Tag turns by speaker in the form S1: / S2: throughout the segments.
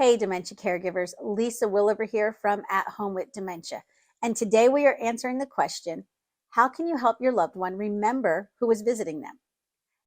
S1: Hey, dementia caregivers, Lisa Williver here from At Home with Dementia. And today we are answering the question, how can you help your loved one remember who was visiting them?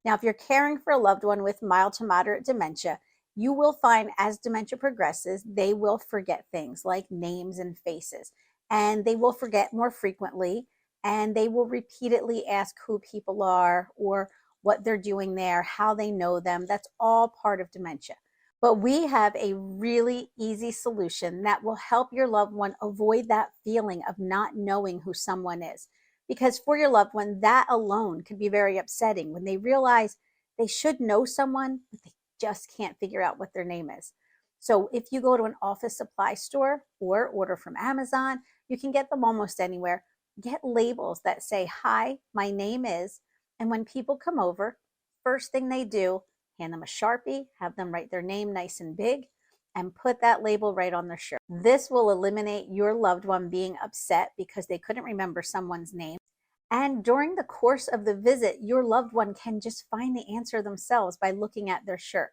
S1: Now, if you're caring for a loved one with mild to moderate dementia, you will find as dementia progresses, they will forget things like names and faces, and they will forget more frequently, and they will repeatedly ask who people are or what they're doing there, how they know them. That's all part of dementia. But we have a really easy solution that will help your loved one avoid that feeling of not knowing who someone is. Because for your loved one, that alone can be very upsetting when they realize they should know someone, but they just can't figure out what their name is. So if you go to an office supply store or order from Amazon, you can get them almost anywhere. Get labels that say, "Hi, my name is," and when people come over, first thing they do, hand them a Sharpie, have them write their name nice and big, and put that label right on their shirt. This will eliminate your loved one being upset because they couldn't remember someone's name. And during the course of the visit, your loved one can just find the answer themselves by looking at their shirt.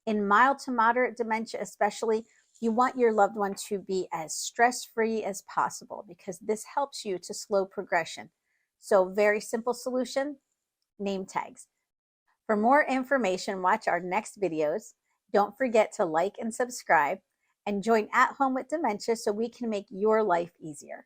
S1: In mild to moderate dementia, especially, you want your loved one to be as stress-free as possible because this helps you to slow progression. So, very simple solution, name tags. For more information, watch our next videos. Don't forget to like and subscribe and join At Home with Dementia so we can make your life easier.